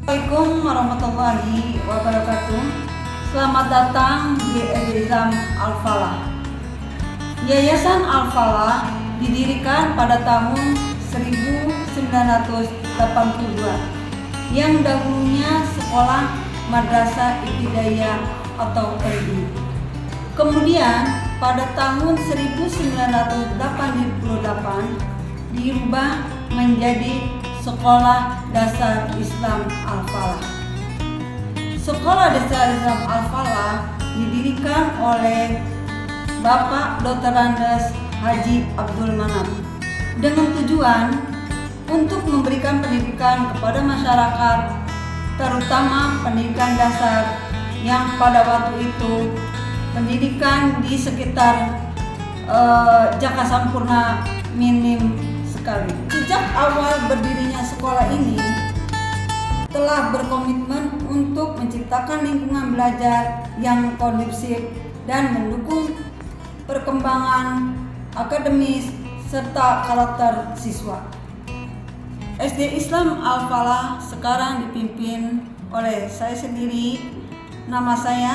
Assalamualaikum warahmatullahi wabarakatuh. Selamat datang di Islam Al-Falah. Yayasan Al-Falah didirikan pada tahun 1982 yang dahulunya sekolah madrasah ibtidaiyah atau PMI. Kemudian pada tahun 1988 diubah menjadi Sekolah Dasar Islam Al-Falah. Sekolah Dasar Islam Al-Falah didirikan oleh Bapak Dr. Andes Haji Abdul Manap dengan tujuan untuk memberikan pendidikan kepada masyarakat, terutama pendidikan dasar yang pada waktu itu pendidikan di sekitar Jaka Sampurna minim sekali. Sejak awal berdirinya sekolah ini telah berkomitmen untuk menciptakan lingkungan belajar yang kondusif dan mendukung perkembangan akademis serta karakter siswa. SD Islam Al-Falah sekarang dipimpin oleh saya sendiri. Nama saya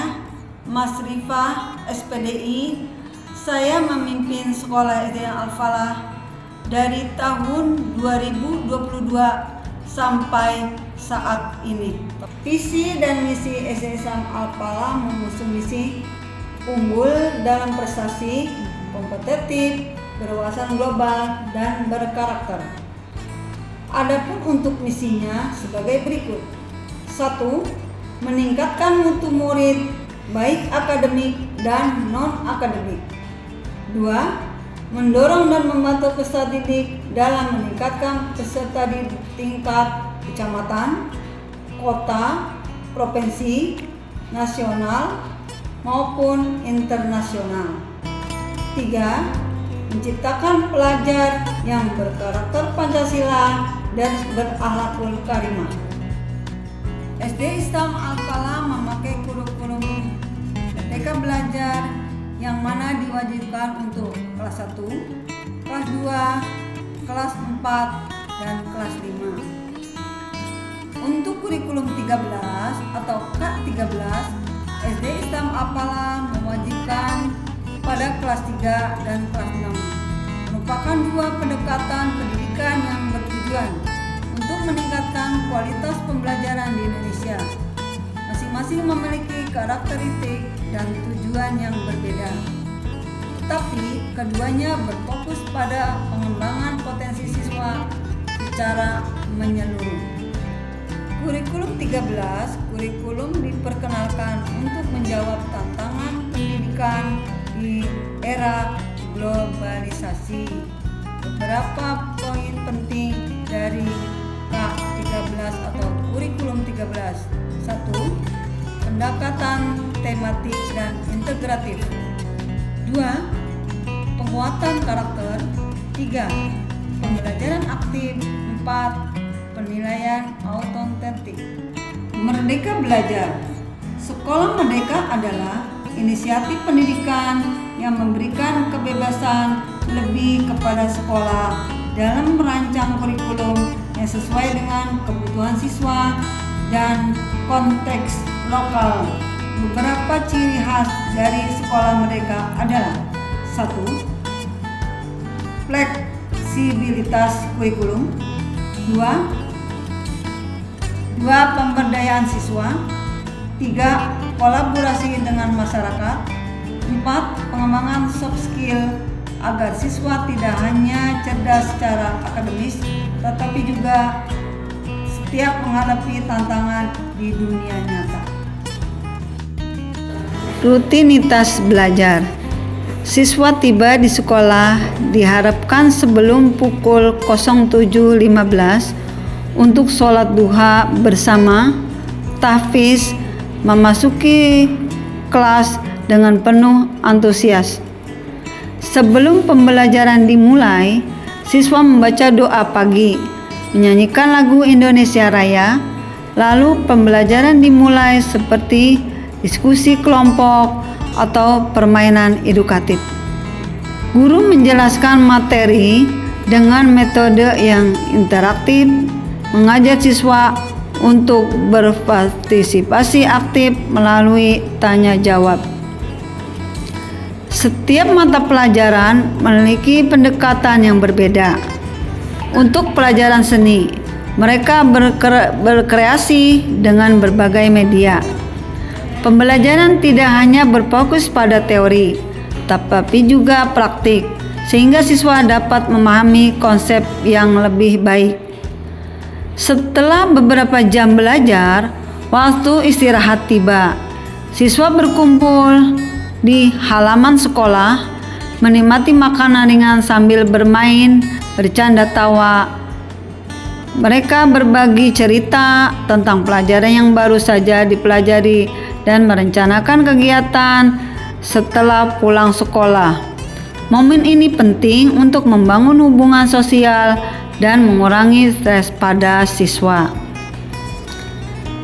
Mas Rifah, SPDI. Saya memimpin sekolah SD Al-Falah dari tahun 2022 sampai saat ini. Visi dan misi SD Islam Al-Falah mengusung misi unggul dalam prestasi, kompetitif, berwawasan global, dan berkarakter. Adapun untuk misinya sebagai berikut. 1. Meningkatkan mutu murid baik akademik dan non-akademik. 2. Mendorong dan membantu peserta didik dalam meningkatkan peserta di tingkat kecamatan, kota, provinsi, nasional, maupun internasional. 3. Menciptakan pelajar yang berkarakter Pancasila dan berakhlakul karimah. SD Islam Al-Falah memakai kurikulum Merdeka Belajar yang mana diwajibkan untuk kelas 1, kelas 2, kelas 4, dan kelas 5. Untuk kurikulum 13 atau K13, SD Islam Al-Falah mewajibkan pada kelas 3 dan kelas 6, merupakan dua pendekatan pendidikan yang bertujuan untuk meningkatkan kualitas pembelajaran di Indonesia. Masing-masing memiliki karakteristik dan tujuan yang berbeda, tetapi keduanya berfokus pada pengembangan potensi siswa secara menyeluruh. Kurikulum 13, kurikulum diperkenalkan untuk menjawab tantangan pendidikan di era globalisasi. Beberapa poin penting dari K13 atau kurikulum 13. 1. Pendekatan tematik dan integratif. 2. Penguatan karakter. 3. Pembelajaran aktif. 4. Penilaian autentik. Merdeka Belajar. Sekolah Merdeka adalah inisiatif pendidikan yang memberikan kebebasan lebih kepada sekolah dalam merancang kurikulum yang sesuai dengan kebutuhan siswa dan konteks lokal. Beberapa ciri khas dari sekolah Merdeka adalah 1. Fleksibilitas kurikulum. 2. Pemberdayaan siswa. 3. Kolaborasi dengan masyarakat. 4. Pengembangan soft skill agar siswa tidak hanya cerdas secara akademis, tetapi juga setiap menghadapi tantangan di dunia nyata. Rutinitas belajar. Siswa tiba di sekolah diharapkan sebelum pukul 07.15 untuk sholat duha bersama, tahfiz, memasuki kelas dengan penuh antusias. Sebelum pembelajaran dimulai, siswa membaca doa pagi, menyanyikan lagu Indonesia Raya, lalu pembelajaran dimulai seperti diskusi kelompok atau permainan edukatif. Guru menjelaskan materi dengan metode yang interaktif, mengajar siswa untuk berpartisipasi aktif melalui tanya jawab. Setiap mata pelajaran memiliki pendekatan yang berbeda. Untuk pelajaran seni, mereka berkreasi dengan berbagai media. Pembelajaran tidak hanya berfokus pada teori, tetapi juga praktik, sehingga siswa dapat memahami konsep yang lebih baik. Setelah beberapa jam belajar, waktu istirahat tiba. Siswa berkumpul di halaman sekolah, menikmati makanan ringan sambil bermain, bercanda tawa. Mereka berbagi cerita tentang pelajaran yang baru saja dipelajari dan merencanakan kegiatan setelah pulang sekolah. Momen ini penting untuk membangun hubungan sosial dan mengurangi stres pada siswa.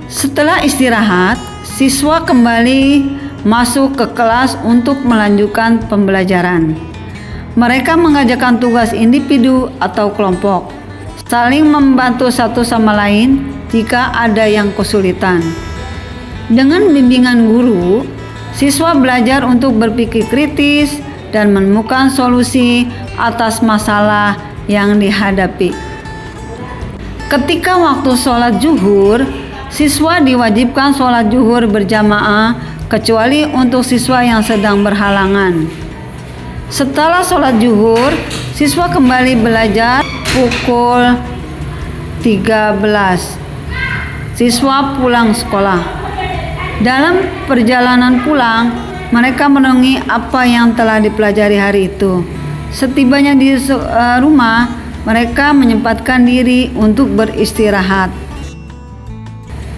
Setelah istirahat, siswa kembali masuk ke kelas untuk melanjutkan pembelajaran. Mereka mengerjakan tugas individu atau kelompok, saling membantu satu sama lain jika ada yang kesulitan. Dengan bimbingan guru, siswa belajar untuk berpikir kritis dan menemukan solusi atas masalah yang dihadapi. Ketika waktu sholat zuhur, siswa diwajibkan sholat zuhur berjamaah kecuali untuk siswa yang sedang berhalangan. Setelah sholat zuhur, siswa kembali belajar pukul 13. Siswa pulang sekolah. Dalam perjalanan pulang, mereka merenungi apa yang telah dipelajari hari itu. Setibanya di rumah, mereka menyempatkan diri untuk beristirahat.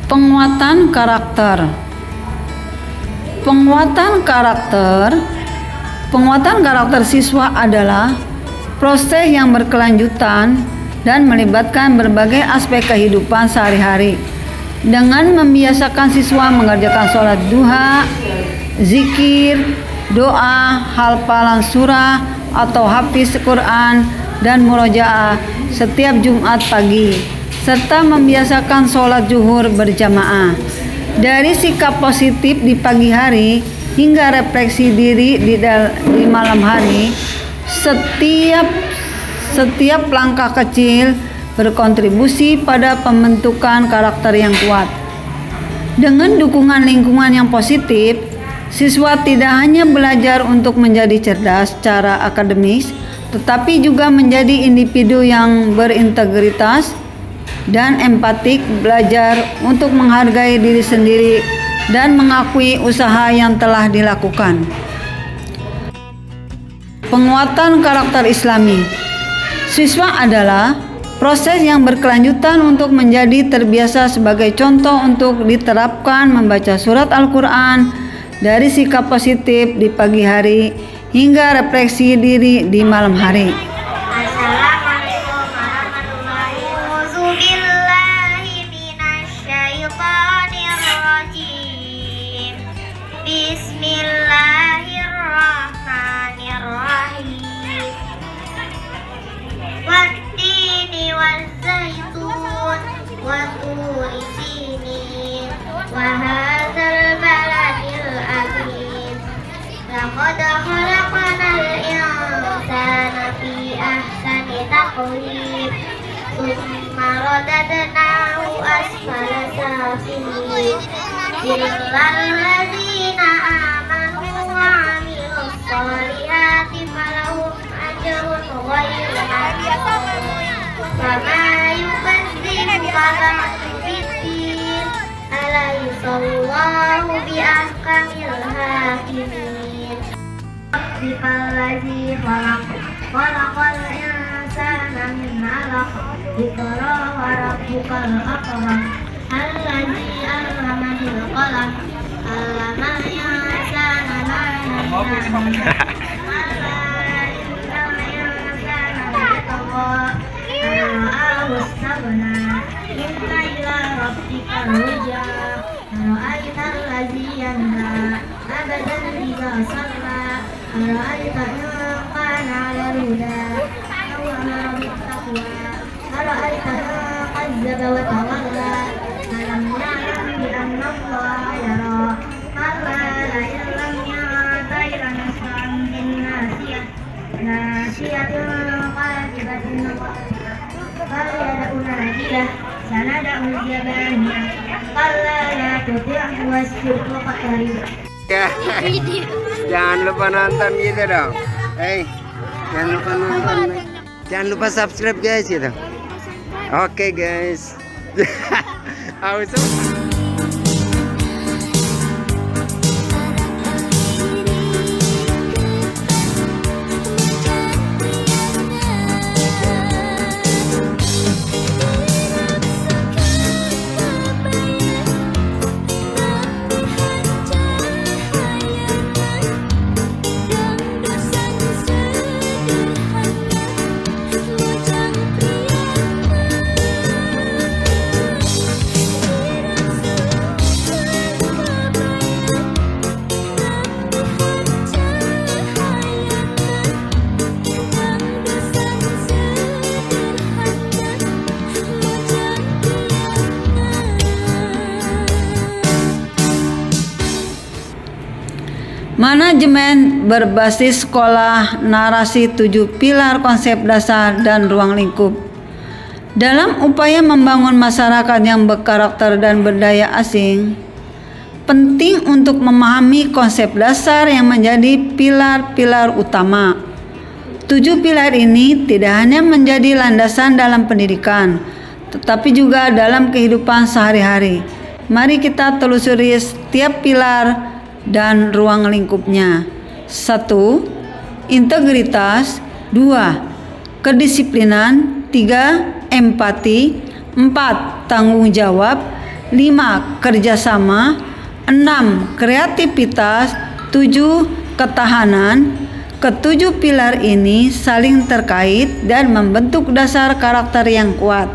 Penguatan karakter. Penguatan karakter siswa adalah proses yang berkelanjutan dan melibatkan berbagai aspek kehidupan sehari-hari. Dengan membiasakan siswa mengerjakan sholat duha, zikir, doa, hafalan surah atau hafiz Quran dan murojaah setiap Jumat pagi, serta membiasakan sholat zuhur berjamaah. Dari sikap positif di pagi hari hingga refleksi diri di malam hari, setiap langkah kecil berkontribusi pada pembentukan karakter yang kuat. Dengan dukungan lingkungan yang positif, siswa tidak hanya belajar untuk menjadi cerdas secara akademis, tetapi juga menjadi individu yang berintegritas dan empatik, belajar untuk menghargai diri sendiri dan mengakui usaha yang telah dilakukan. Penguatan karakter Islami. Siswa adalah proses yang berkelanjutan untuk menjadi terbiasa sebagai contoh untuk diterapkan membaca surat Al-Quran, dari sikap positif di pagi hari hingga refleksi diri di malam hari. Assalamualaikum warahmatullahi wabarakatuh. Bismillahirrahmanirrahim. Wattini wazzaitun wa turi sinin wa hadzal baladil amin. Laqad khalaqnal insana fi ahsani taqwim. Tsumma radadnahu asfala safilin. Illal ladzina amanu wa 'amilus sholihati falahum ajrun ghairu mamnun. Fama yukadzibuka ba'du biddin. Alayhisallahu biahkamil hakimin. Rabbikallazi khalaqal insana min 'alaq. Iqra wa rabbukal akram. Allazi 'allama bil qalam. 'allamal insana ma lam ya'lam. Inna ila rabbika ruj'a. Ara'aita allazi yanha 'abdan idza shalla. Ara'aita in kana 'ala al-huda aw amara bit-taqwa. Ara'aita in kazzaba wa tawalla. Tasbihatul qatibatin falyad'una nadiya sanada'u jabaniya qalla la tuti'hu wasjud waqtarib. Ya, jangan lupa nonton gitu dong. Jangan lupa nonton. Jangan lupa subscribe guys gitu. Oke guys. Awesome. Manajemen berbasis sekolah, narasi 7 pilar konsep dasar dan ruang lingkup. Dalam upaya membangun masyarakat yang berkarakter dan berdaya asing, penting untuk memahami konsep dasar yang menjadi pilar-pilar utama. 7 pilar ini tidak hanya menjadi landasan dalam pendidikan, tetapi juga dalam kehidupan sehari-hari. Mari kita telusuri setiap pilar dan ruang lingkupnya. 1. Integritas. 2. Kedisiplinan. 3. Empati. 4. Tanggung jawab. 5. Kerjasama. 6. Kreativitas. 7. Ketahanan. Ketujuh pilar ini saling terkait dan membentuk dasar karakter yang kuat.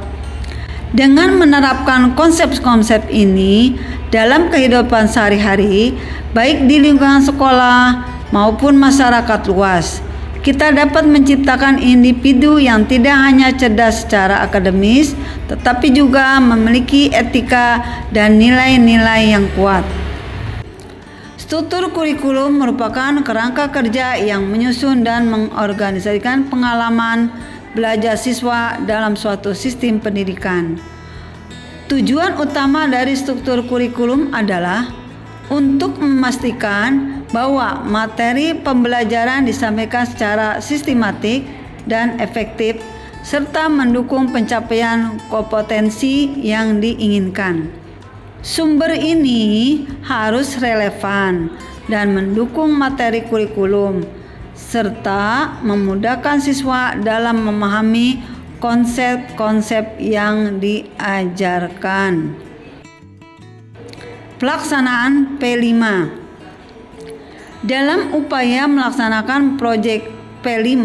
Dengan menerapkan konsep-konsep ini dalam kehidupan sehari-hari, baik di lingkungan sekolah maupun masyarakat luas, kita dapat menciptakan individu yang tidak hanya cerdas secara akademis, tetapi juga memiliki etika dan nilai-nilai yang kuat. Struktur kurikulum merupakan kerangka kerja yang menyusun dan mengorganisasikan pengalaman belajar siswa dalam suatu sistem pendidikan. Tujuan utama dari struktur kurikulum adalah untuk memastikan bahwa materi pembelajaran disampaikan secara sistematik dan efektif serta mendukung pencapaian kompetensi yang diinginkan. Sumber ini harus relevan dan mendukung materi kurikulum serta memudahkan siswa dalam memahami konsep-konsep yang diajarkan. Pelaksanaan P5. Dalam upaya melaksanakan proyek P5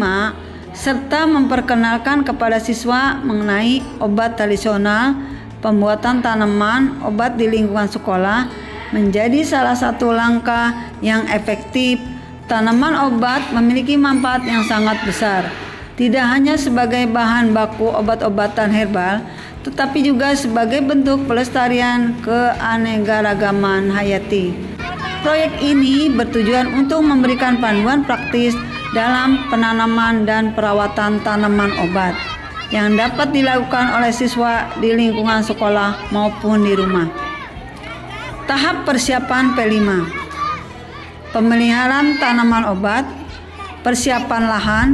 serta memperkenalkan kepada siswa mengenai obat tradisional, pembuatan tanaman obat di lingkungan sekolah menjadi salah satu langkah yang efektif. Tanaman obat memiliki manfaat yang sangat besar, tidak hanya sebagai bahan baku obat-obatan herbal, tetapi juga sebagai bentuk pelestarian keanekaragaman hayati. Proyek ini bertujuan untuk memberikan panduan praktis dalam penanaman dan perawatan tanaman obat yang dapat dilakukan oleh siswa di lingkungan sekolah maupun di rumah. Tahap persiapan P5. Pemeliharaan tanaman obat. Persiapan lahan.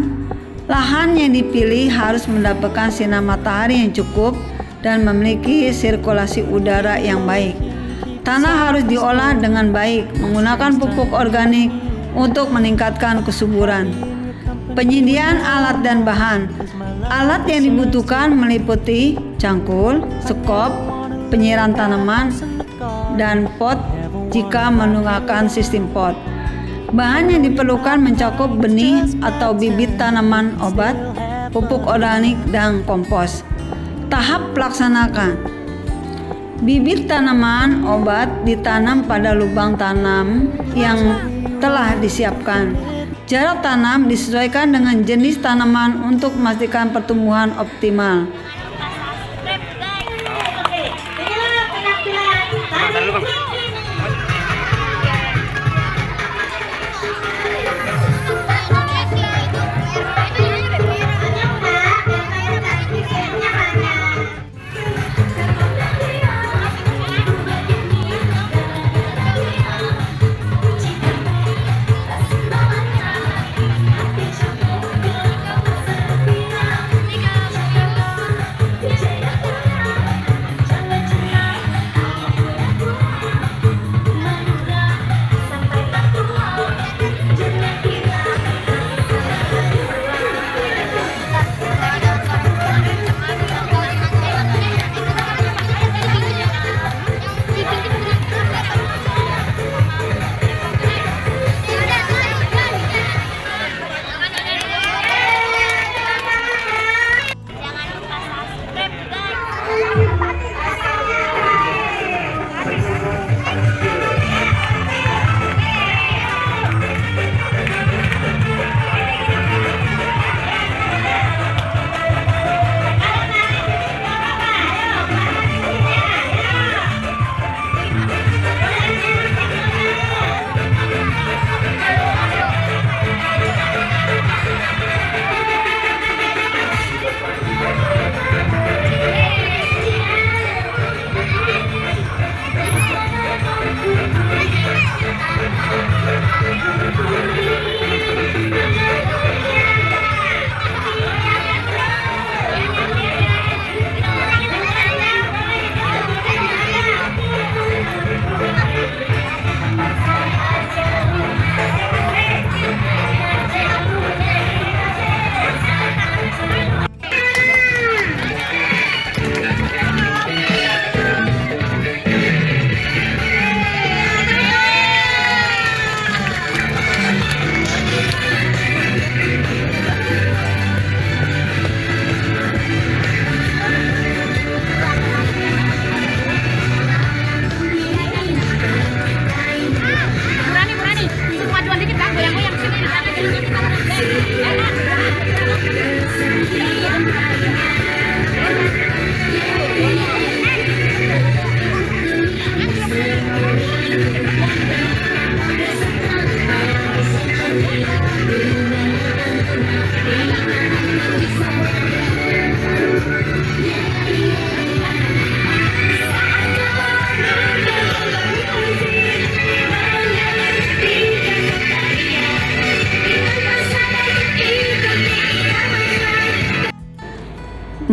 Lahan yang dipilih harus mendapatkan sinar matahari yang cukup dan memiliki sirkulasi udara yang baik. Tanah harus diolah dengan baik menggunakan pupuk organik untuk meningkatkan kesuburan. Penyediaan alat dan bahan. Alat yang dibutuhkan meliputi cangkul, sekop, penyiram tanaman, dan pot jika menggunakan sistem pot. Bahan yang diperlukan mencakup benih atau bibit tanaman obat, pupuk organik, dan kompos. Tahap pelaksanakan. Bibit tanaman obat ditanam pada lubang tanam yang telah disiapkan. Jarak tanam disesuaikan dengan jenis tanaman untuk memastikan pertumbuhan optimal.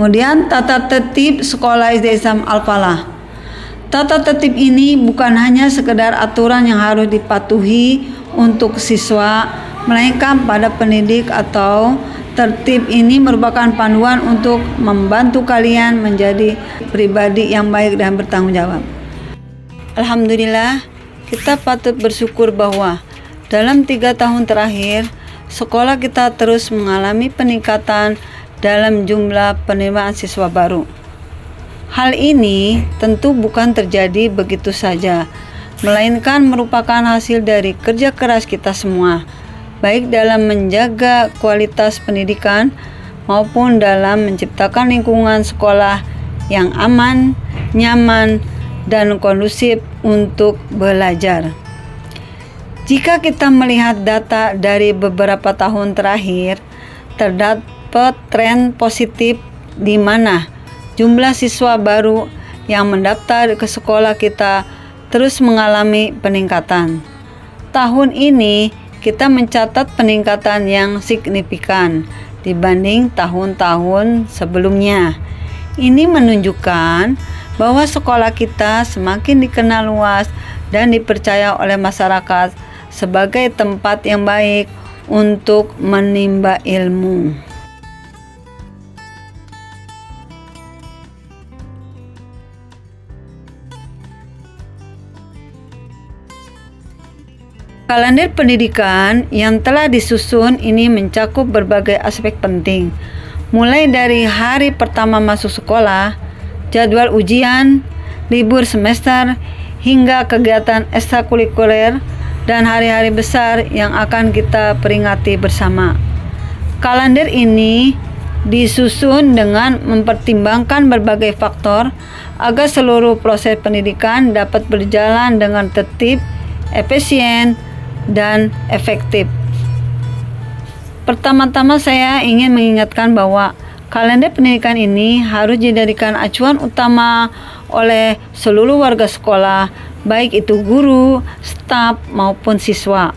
Kemudian tata tertib sekolah SD Islam Al-Falah. Tata tertib ini bukan hanya sekedar aturan yang harus dipatuhi untuk siswa, melainkan pada pendidik atau tertib ini merupakan panduan untuk membantu kalian menjadi pribadi yang baik dan bertanggung jawab. Alhamdulillah, kita patut bersyukur bahwa dalam 3 tahun terakhir, sekolah kita terus mengalami peningkatan dalam jumlah penerimaan siswa baru. Hal ini tentu bukan terjadi begitu saja, melainkan merupakan hasil dari kerja keras kita semua, baik dalam menjaga kualitas pendidikan maupun dalam menciptakan lingkungan sekolah yang aman, nyaman, dan kondusif untuk belajar. Jika kita melihat data dari beberapa tahun terakhir, terdapat tren positif di mana jumlah siswa baru yang mendaftar ke sekolah kita terus mengalami peningkatan. Tahun ini kita mencatat peningkatan yang signifikan dibanding tahun-tahun sebelumnya. Ini menunjukkan bahwa sekolah kita semakin dikenal luas dan dipercaya oleh masyarakat sebagai tempat yang baik untuk menimba ilmu. Kalender pendidikan yang telah disusun ini mencakup berbagai aspek penting, mulai dari hari pertama masuk sekolah, jadwal ujian, libur semester, hingga kegiatan ekstrakurikuler dan hari-hari besar yang akan kita peringati bersama. Kalender ini disusun dengan mempertimbangkan berbagai faktor agar seluruh proses pendidikan dapat berjalan dengan tertib, efisien, dan efektif. Pertama-tama saya ingin mengingatkan bahwa kalender pendidikan ini harus dijadikan acuan utama oleh seluruh warga sekolah, baik itu guru, staf, maupun siswa.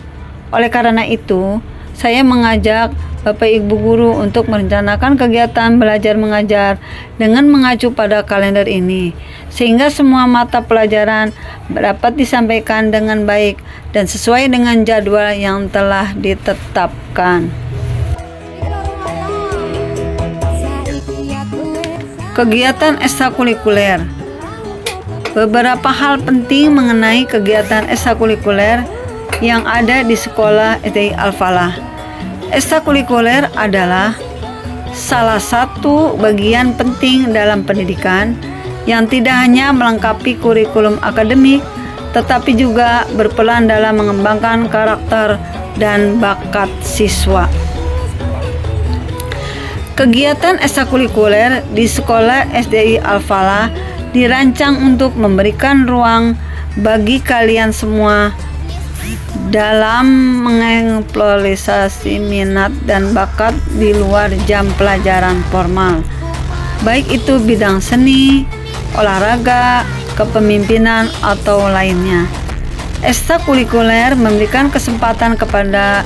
Oleh karena itu, saya mengajak Bapak Ibu guru untuk merencanakan kegiatan belajar mengajar dengan mengacu pada kalender ini, sehingga semua mata pelajaran dapat disampaikan dengan baik dan sesuai dengan jadwal yang telah ditetapkan. Kegiatan ekstrakurikuler. Beberapa hal penting mengenai kegiatan ekstrakurikuler yang ada di sekolah SD Al-Falah. Ekstrakurikuler adalah salah satu bagian penting dalam pendidikan yang tidak hanya melengkapi kurikulum akademik, tetapi juga berperan dalam mengembangkan karakter dan bakat siswa. Kegiatan ekstrakurikuler di sekolah SDI Al-Falah dirancang untuk memberikan ruang bagi kalian semua dalam mengeksplorasi minat dan bakat di luar jam pelajaran formal, baik itu bidang seni, olahraga, kepemimpinan, atau lainnya. Ekstrakurikuler memberikan kesempatan kepada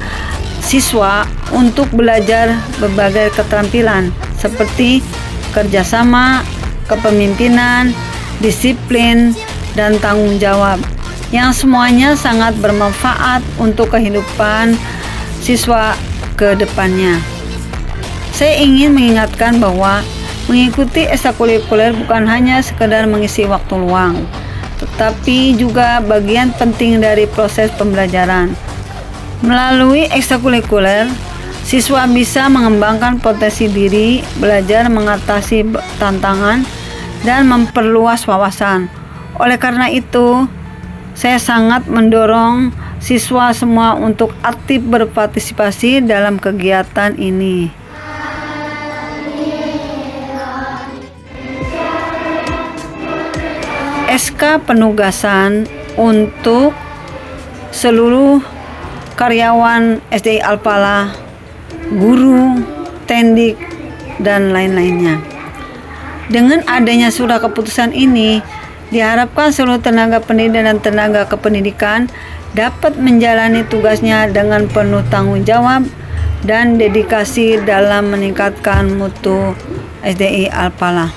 siswa untuk belajar berbagai keterampilan seperti kerjasama, kepemimpinan, disiplin, dan tanggung jawab, yang semuanya sangat bermanfaat untuk kehidupan siswa ke depannya. Saya ingin mengingatkan bahwa mengikuti ekstrakurikuler bukan hanya sekedar mengisi waktu luang, tetapi juga bagian penting dari proses pembelajaran. Melalui ekstrakurikuler, siswa bisa mengembangkan potensi diri, belajar mengatasi tantangan, dan memperluas wawasan. Oleh karena itu, saya sangat mendorong siswa semua untuk aktif berpartisipasi dalam kegiatan ini. SK penugasan untuk seluruh karyawan SD Al-Falah, guru, tendik, dan lain-lainnya. Dengan adanya surat keputusan ini, diharapkan seluruh tenaga pendidik dan tenaga kependidikan dapat menjalani tugasnya dengan penuh tanggung jawab, dan dedikasi dalam meningkatkan mutu SDI Al-Falah.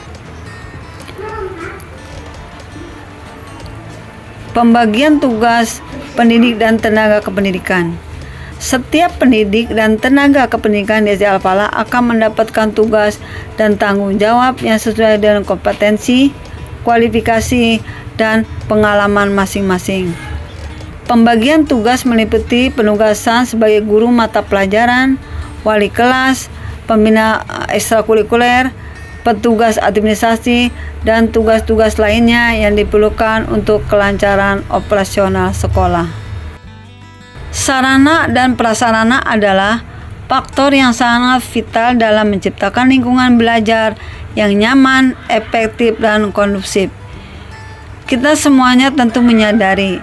Pembagian tugas pendidik dan tenaga kependidikan. Setiap pendidik dan tenaga kependidikan di SDI Al-Falah akan mendapatkan tugas dan tanggung jawab yang sesuai dengan kompetensi, kualifikasi, dan pengalaman masing-masing. Pembagian tugas meliputi penugasan sebagai guru mata pelajaran, wali kelas, pembina ekstrakurikuler, petugas administrasi, dan tugas-tugas lainnya yang diperlukan untuk kelancaran operasional sekolah. Sarana dan prasarana adalah faktor yang sangat vital dalam menciptakan lingkungan belajar yang nyaman, efektif, dan kondusif. Kita semuanya tentu menyadari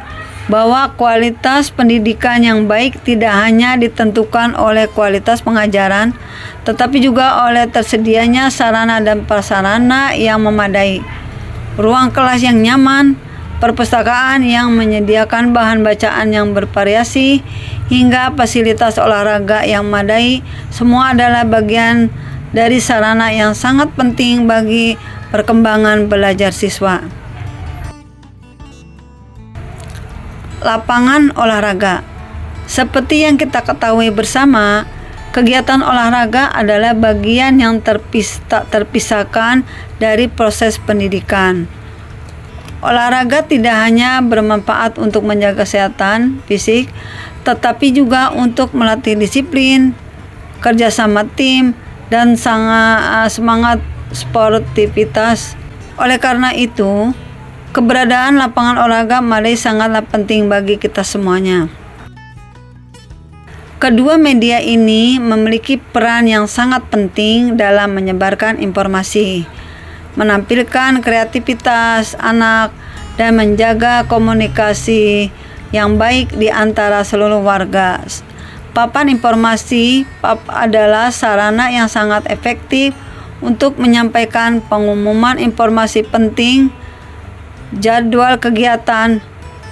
bahwa kualitas pendidikan yang baik tidak hanya ditentukan oleh kualitas pengajaran, tetapi juga oleh tersedianya sarana dan prasarana yang memadai, ruang kelas yang nyaman, perpustakaan yang menyediakan bahan bacaan yang bervariasi, hingga fasilitas olahraga yang memadai. Semua adalah bagian dari sarana yang sangat penting bagi perkembangan belajar siswa. Lapangan olahraga. Seperti yang kita ketahui bersama, kegiatan olahraga adalah bagian yang tak terpisahkan dari proses pendidikan. Olahraga tidak hanya bermanfaat untuk menjaga kesehatan fisik, tetapi juga untuk melatih disiplin, kerjasama tim, dan semangat sportivitas. Oleh karena itu, keberadaan lapangan olahraga memadai sangatlah penting bagi kita semuanya. Kedua media ini memiliki peran yang sangat penting dalam menyebarkan informasi, menampilkan kreativitas anak, dan menjaga komunikasi yang baik di antara seluruh warga. Papan informasi adalah sarana yang sangat efektif untuk menyampaikan pengumuman informasi penting, jadwal kegiatan,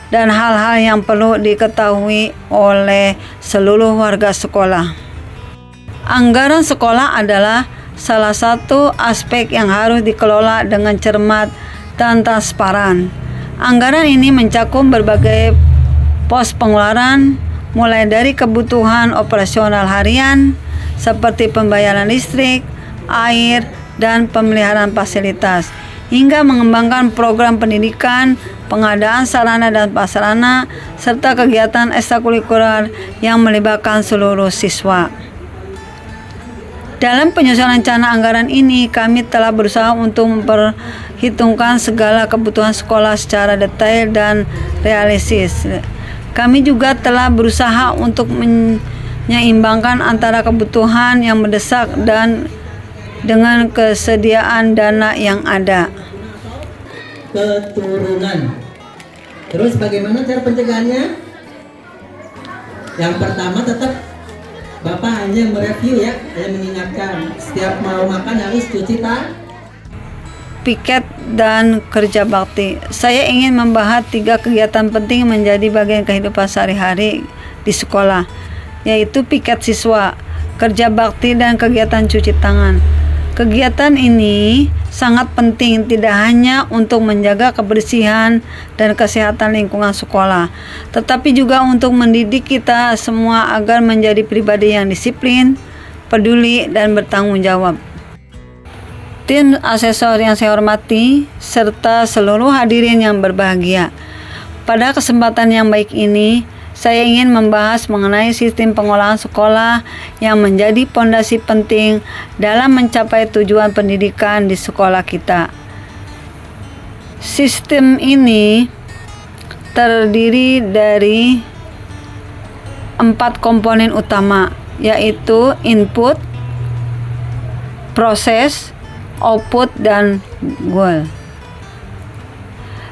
dan hal-hal yang perlu diketahui oleh seluruh warga sekolah. Anggaran sekolah adalah salah satu aspek yang harus dikelola dengan cermat dan transparan. Anggaran ini mencakup berbagai pos pengeluaran, mulai dari kebutuhan operasional harian seperti pembayaran listrik, air, dan pemeliharaan fasilitas, hingga mengembangkan program pendidikan, pengadaan sarana dan prasarana, serta kegiatan ekstrakurikuler yang melibatkan seluruh siswa. Dalam penyusunan rencana anggaran ini, kami telah berusaha untuk memperhitungkan segala kebutuhan sekolah secara detail dan realistis. Kami juga telah berusaha untuk menyeimbangkan antara kebutuhan yang mendesak dan dengan kesediaan dana yang ada. Keturunan. Terus bagaimana cara pencegahannya? Yang pertama, tetap Bapak hanya mereview ya, hanya mengingatkan setiap mau makan harus cuci tangan. Piket dan kerja bakti. Saya ingin membahas 3 kegiatan penting menjadi bagian kehidupan sehari-hari di sekolah, yaitu piket siswa, kerja bakti, dan kegiatan cuci tangan. Kegiatan ini sangat penting tidak hanya untuk menjaga kebersihan dan kesehatan lingkungan sekolah, tetapi juga untuk mendidik kita semua agar menjadi pribadi yang disiplin, peduli, dan bertanggung jawab. Tim asesor yang saya hormati, serta seluruh hadirin yang berbahagia. Pada kesempatan yang baik ini, saya ingin membahas mengenai sistem pengolahan sekolah yang menjadi fondasi penting dalam mencapai tujuan pendidikan di sekolah kita. Sistem ini terdiri dari 4 komponen utama, yaitu input, proses, output, dan goal.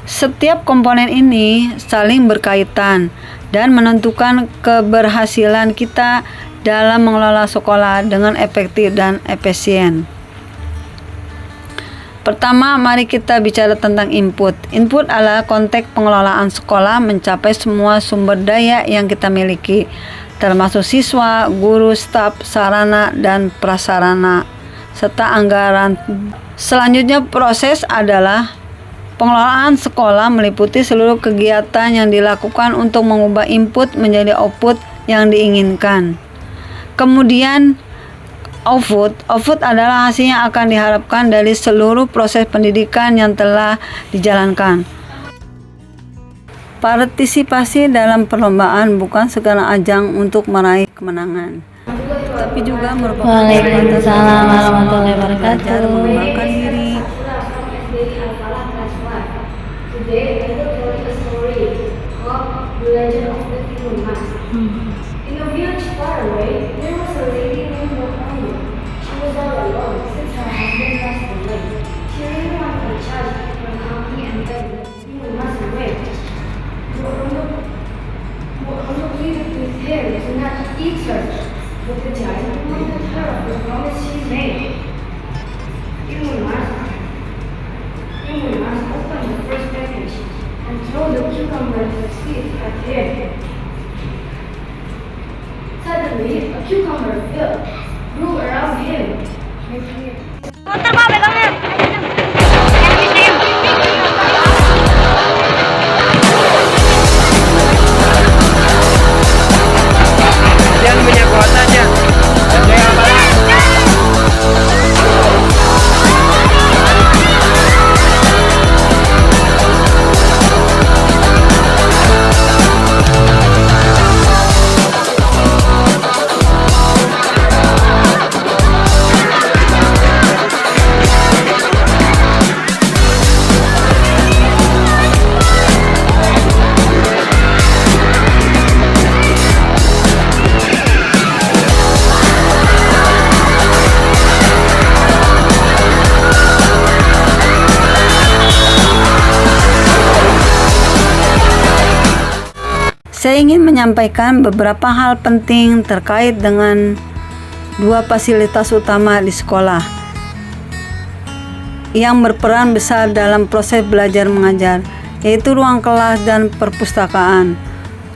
Setiap komponen ini saling berkaitan dan menentukan keberhasilan kita dalam mengelola sekolah dengan efektif dan efisien. Pertama, mari kita bicara tentang input. Input adalah konteks pengelolaan sekolah mencapai semua sumber daya yang kita miliki, termasuk siswa, guru, staf, sarana, dan prasarana, serta anggaran. Selanjutnya proses adalah pengelolaan sekolah meliputi seluruh kegiatan yang dilakukan untuk mengubah input menjadi output yang diinginkan. Kemudian output adalah hasil yang akan diharapkan dari seluruh proses pendidikan yang telah dijalankan. Partisipasi dalam perlombaan bukan sekadar ajang untuk meraih kemenangan, tapi juga merupakan Waalaikumsalam warahmatullahi belajar wabarakatuh. mengembangkan diri. Today I will tell you a story of the legend of the Timun Mas. In a village far away, there was a lady named Mohammed. She was all alone since her husband passed away. She really wanted a child from company and begged Timun Mas away. Muhammad pleaded with him to not eat her, but the child reminded her of the promise she made. Timun Mas opened the first package and threw the cucumber seed at him. Suddenly, a cucumber grew around him, making it Jangan punya kuota aja. Saya ingin menyampaikan beberapa hal penting terkait dengan dua fasilitas utama di sekolah yang berperan besar dalam proses belajar mengajar, yaitu ruang kelas dan perpustakaan.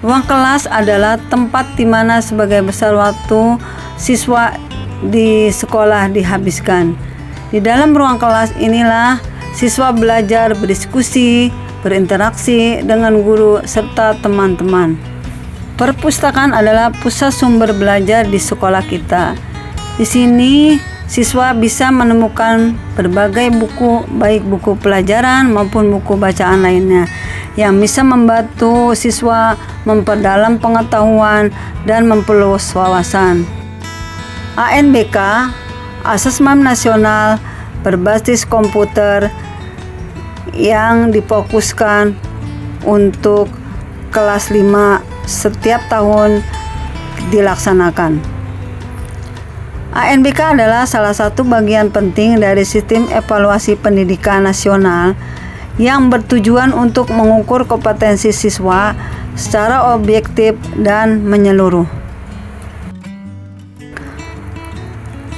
Ruang kelas adalah tempat di mana sebagian besar waktu siswa di sekolah dihabiskan. Di dalam ruang kelas inilah siswa belajar berdiskusi, berinteraksi dengan guru serta teman-teman. Perpustakaan adalah pusat sumber belajar di sekolah kita. Di sini siswa bisa menemukan berbagai buku, baik buku pelajaran maupun buku bacaan lainnya, yang bisa membantu siswa memperdalam pengetahuan dan memperluas wawasan. ANBK, Asesmen Nasional berbasis komputer, yang difokuskan untuk kelas 5 setiap tahun dilaksanakan. ANBK adalah salah satu bagian penting dari sistem evaluasi pendidikan nasional yang bertujuan untuk mengukur kompetensi siswa secara objektif dan menyeluruh.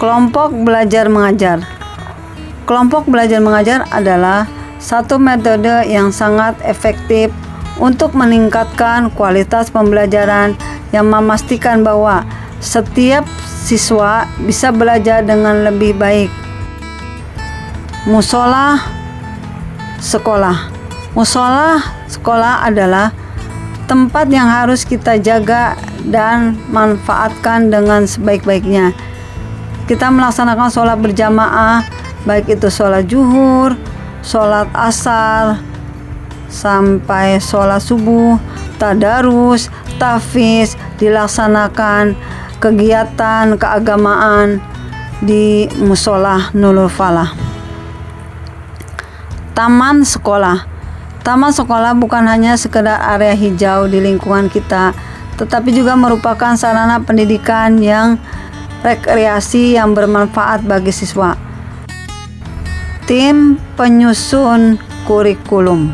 Kelompok belajar mengajar. Kelompok belajar mengajar adalah satu metode yang sangat efektif untuk meningkatkan kualitas pembelajaran yang memastikan bahwa setiap siswa bisa belajar dengan lebih baik. Musola sekolah. Musola sekolah adalah tempat yang harus kita jaga dan manfaatkan dengan sebaik-baiknya. Kita melaksanakan sholat berjamaah, baik itu sholat zuhur, sholat asar, sampai sholat subuh, tadarus, tahfiz, dilaksanakan kegiatan keagamaan di musola Nurul Falah. Taman sekolah. Taman sekolah bukan hanya sekedar area hijau di lingkungan kita, tetapi juga merupakan sarana pendidikan yang rekreasi yang bermanfaat bagi siswa. Tim penyusun kurikulum.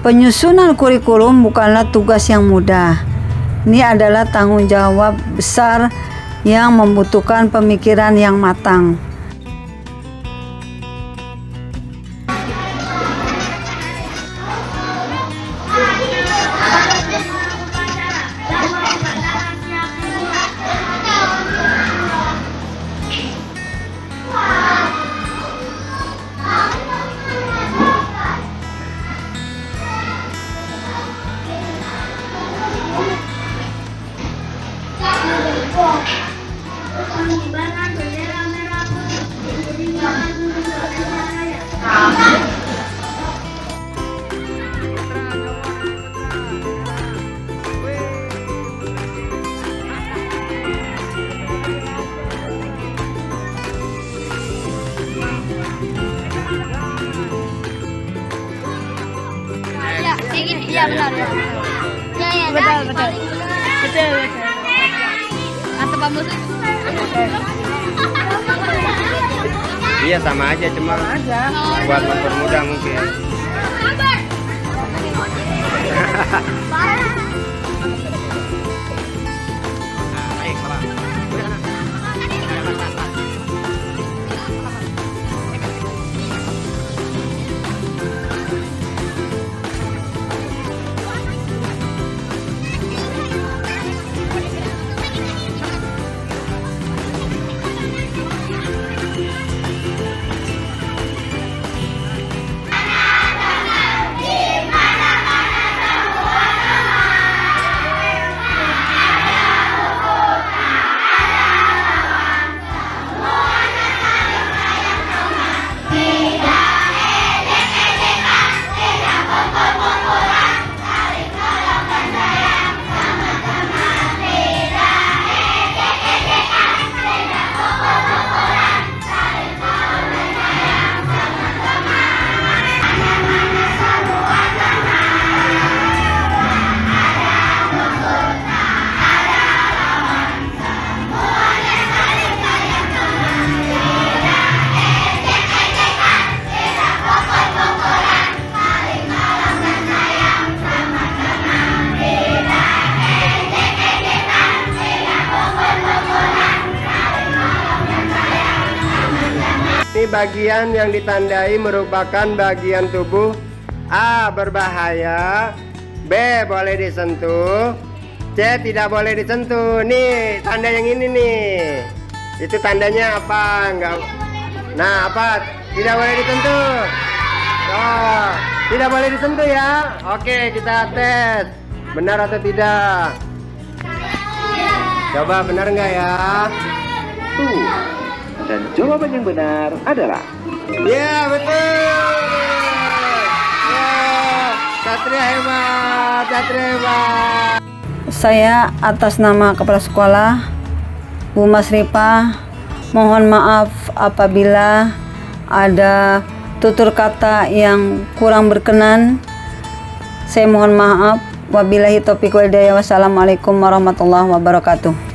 Penyusunan kurikulum bukanlah tugas yang mudah. Ini adalah tanggung jawab besar yang membutuhkan pemikiran yang matang. Iya benar. Ya betul. Kata Pak Mus. Iya sama aja, cuma buat mempermudah mungkin. Ini bagian yang ditandai merupakan bagian tubuh A. Berbahaya, B. Boleh disentuh, C. Tidak boleh disentuh. Nih tanda yang ini nih. Itu tandanya apa? Enggak. Nah apa? Tidak boleh disentuh. Oh, tidak boleh disentuh ya. Oke, kita tes. Benar atau tidak? Coba benar enggak ya? Tuh. Dan jawaban yang benar adalah ya, betul. Ya, Satria hebat, Satria hebat. Saya atas nama Kepala Sekolah Bu Masripa mohon maaf apabila ada tutur kata yang kurang berkenan. Saya mohon maaf. Wabillahi taufiq wal hidayah. Wassalamualaikum warahmatullahi wabarakatuh.